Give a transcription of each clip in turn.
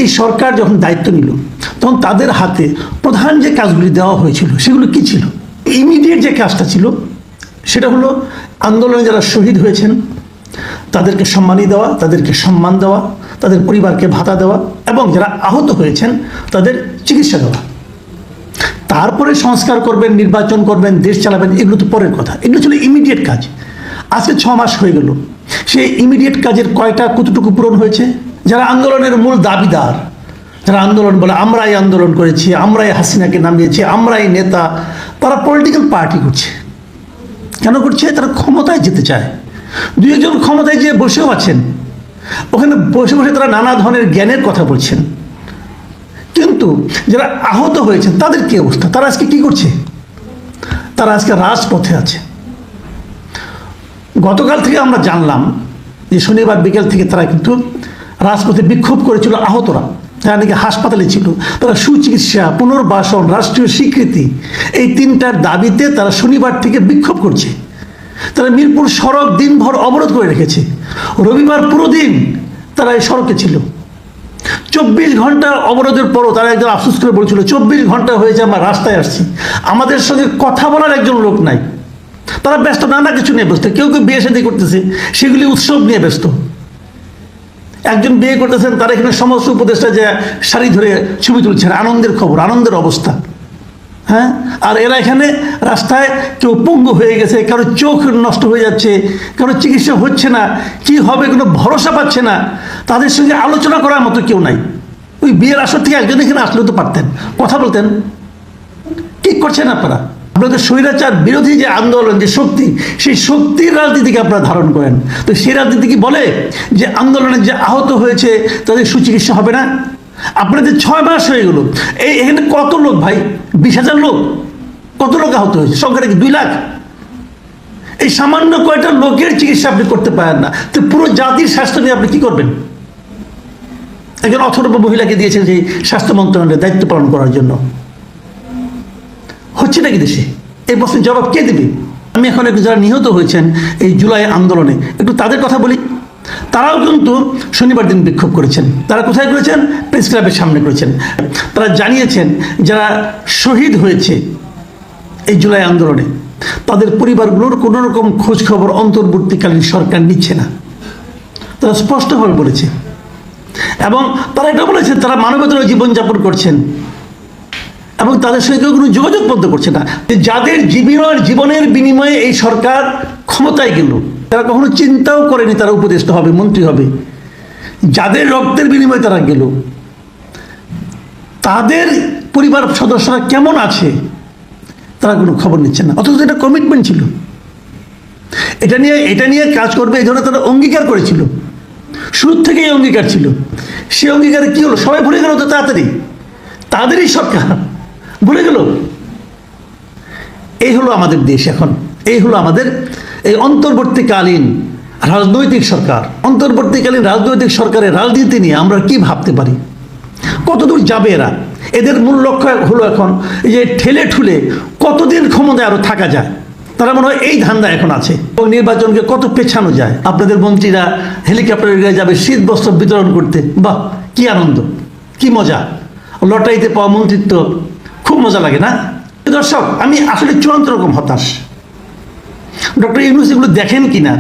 এই সরকার যখন দায়িত্ব নিল তখন তাদের হাতে প্রধান যে কাজগুলি দেওয়া হয়েছিল সেগুলো কি ছিল? ইমিডিয়েট যে কাজটা ছিল সেটা হলো আন্দোলনে যারা শহীদ হয়েছেন তাদেরকে সম্মানী দেওয়া, তাদেরকে সম্মান দেওয়া, তাদের পরিবারকে ভাতা দেওয়া এবং যারা আহত হয়েছেন তাদের চিকিৎসা দেওয়া। তারপরে সংস্কার করবেন, নির্বাচন করবেন, দেশ চালাবেন, এগুলো তো পরের কথা। এগুলো ছিল ইমিডিয়েট কাজ। আজকে 6 মাস হয়ে গেল, সেই ইমিডিয়েট কাজের কতটুকু পূরণ হয়েছে? যারা আন্দোলনের মূল দাবিদার, যারা আন্দোলন বলে আমরাই আন্দোলন করেছি, আমরাই হাসিনাকে নামিয়েছি, আমরাই নেতা, তারা পলিটিক্যাল পার্টি করছে। কেন করছে? তারা ক্ষমতায় যেতে চায়। 2-1 ক্ষমতায় যেয়ে বসেও আছেন, ওখানে বসে বসে তারা নানা ধরনের জ্ঞানের কথা বলছেন। কিন্তু যারা আহত হয়েছেন তাদের কি অবস্থা? তারা আজকে কি করছে? তারা আজকে রাজপথে আছে। গতকাল থেকে আমরা জানলাম যে শনিবার বিকেল থেকে তারা কিন্তু রাজপথে বিক্ষোভ করেছিল আহতরা, যারা নাকি হাসপাতালে ছিল। তারা সুচিকিৎসা, পুনর্বাসন, রাষ্ট্রীয় স্বীকৃতি, এই 3টার দাবিতে তারা শনিবার থেকে বিক্ষোভ করছে। তারা মিরপুর সড়ক দিনভর অবরোধ করে রেখেছে। রবিবার পুরো দিন তারা এই সড়কে ছিল। 24 ঘন্টা অবরোধের পরও তারা একজন আফসোস করে বলছিল 24 ঘন্টা হয়েছে আমরা রাস্তায় আসছি, আমাদের সঙ্গে কথা বলার একজন লোক নাই। তারা ব্যস্ত নানা কিছু নিয়ে ব্যস্ত, কেউ কেউ বিয়ে শাদী করতেছে, সেগুলি উৎসব নিয়ে ব্যস্ত। একজন বিয়ে করতেছেন, তারা এখানে সমস্ত উপদেষ্টা যে শাড়ি ধরে ছবি তুলছেন, আনন্দের খবর, আনন্দের অবস্থা। হ্যাঁ, আর এরা এখানে রাস্তায় কেউ পঙ্গু হয়ে গেছে, কারো চোখ নষ্ট হয়ে যাচ্ছে, কারো চিকিৎসা হচ্ছে না, কি হবে কোনো ভরসা পাচ্ছে না, তাদের সঙ্গে আলোচনা করার মতো কেউ নাই। ওই বিয়ের আসর থেকে একজন এখানে আসলেও তো পারতেন, কথা বলতেন। কি করছেন আপনারা? আপনাদের স্বৈরাচার বিরোধী যে আন্দোলন, যে শক্তি, সেই শক্তির রাজনীতিকে আপনারা ধারণ করেন। তো সেই রাজনীতি কি বলে যে আন্দোলনে যে আহত হয়েছে তাদের সুচিকিৎসা হবে না? আপনাদের 6 মাস হয়ে গেল, এখানে কত লোক ভাই? 20,000 লোক। কত লোক আহত হয়েছে? সংখ্যাটা কি 2 লাখ? এই সামান্য কয়টা লোকের চিকিৎসা আপনি করতে পারেন না, তো পুরো জাতির স্বাস্থ্য নিয়ে আপনি কি করবেন? একজন অথর্ব মহিলাকে দিয়েছেন সেই স্বাস্থ্য মন্ত্রণালয়ের দায়িত্ব পালন করার জন্য। হচ্ছে নাকি দেশে? এই প্রশ্নের জবাব কে দেবে? আমি এখন একটু যারা নিহত হয়েছেন এই জুলাই আন্দোলনে, একটু তাদের কথা বলি। তারাও কিন্তু শনিবার দিন বিক্ষোভ করেছেন। তারা কোথায় করেছেন? প্রেস ক্লাবের সামনে করেছেন। তারা জানিয়েছেন যারা শহীদ হয়েছে এই জুলাই আন্দোলনে তাদের পরিবারগুলোর কোনো রকম খোঁজ খবর অন্তর্বর্তীকালীন সরকার নিচ্ছে না। তারা স্পষ্টভাবে বলেছে, এবং তারা এটা বলেছে তারা মানবতার জীবনযাপন করছেন এবং তাদের সঙ্গে কোনো যোগাযোগ বন্ধ করছে না। যাদের জীবনের বিনিময়ে এই সরকার ক্ষমতায় গেল, তারা কখনো চিন্তাও করেনি তারা উপদেষ্টা হবে, মন্ত্রী হবে। যাদের রক্তের বিনিময়ে তারা গেল, তাদের পরিবার সদস্যরা কেমন আছে তারা কোনো খবর নিচ্ছে না। অথচ এটা কমিটমেন্ট ছিল, এটা নিয়ে কাজ করবে এই ধরনের তারা অঙ্গীকার করেছিল, শুরু থেকেই অঙ্গীকার ছিল। সে অঙ্গীকারে কি হলো? সবাই ভুলে গেল তো তাড়াতাড়ি। তাদেরই সরকার ভুলে গেল। এই হলো আমাদের দেশ এখন, এই হলো আমাদের এই অন্তর্বর্তীকালীন রাজনৈতিক সরকার। অন্তর্বর্তীকালীন রাজনৈতিক সরকারের রাজনীতি নিয়ে আমরা কি ভাবতে পারি? কতদূর যাবে এরা? এদের মূল লক্ষ্য হলো এখন যে ঠেলে ঠুলে কতদিন ক্ষমতায় আরো থাকা যায়, তারা মনে হয় এই ধান্দা এখন আছে। এবং নির্বাচনকে কত পেছানো যায়। আপনাদের মন্ত্রীরা হেলিকপ্টারে যাবে শীত বস্ত্র বিতরণ করতে, বাহ কি আনন্দ, কি মজা। লটারিতে পাওয়া মন্ত্রিত্ব খুব মজা লাগে না? দর্শক, আমি আসলে চূড়ান্ত রকম হতাশ। ডক্টর ইউনূস এগুলো দেখেন কিনা,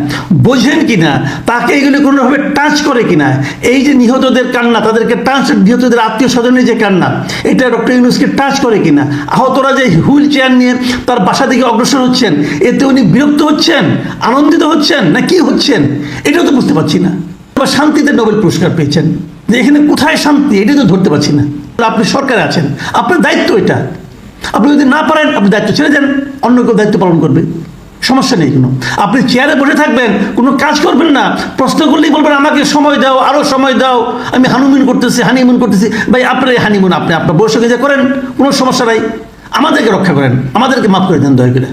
বোঝেন কিনা, তাকে এগুলো কোনোভাবে টাচ করে কিনা? এই যে নিহতদের কান্না, তাদেরকে টাচ, নিহতদের আত্মীয় স্বজনের যে কান্না, এটা ডক্টর ইউনূসকে টাচ করে কিনা? আহতরা যে হুইল চেয়ার নিয়ে তার বাসা দিকে অগ্রসর হচ্ছেন, এতে উনি বিরক্ত হচ্ছেন, আনন্দিত হচ্ছেন, না কি হচ্ছেন? এটাও তো বুঝতে পারছি না। আবার শান্তিতে নোবেল পুরস্কার পেয়েছেন, যে এখানে কোথায় শান্তি এটা তো ধরতে পারছি না। আপনি সরকারে আছেন, আপনার দায়িত্ব এটা। আপনি যদি না পারেন আপনি দায়িত্ব ছেড়ে দেন, অন্য কেউ দায়িত্ব পালন করবে, সমস্যা নেই কোনো। আপনি চেয়ারে বসে থাকবেন, কোনো কাজ করবেন না, প্রশ্ন করলেই বলবেন আমাকে সময় দাও, আরো সময় দাও, আমি হানিমুন করতেছি। ভাই আপনার এই হানিমুন আপনি আপনার বউর সঙ্গে যে করেন, কোনো সমস্যা নাই। আমাদেরকে রক্ষা করেন, আমাদেরকে মাফ করে দেন দয়া করে।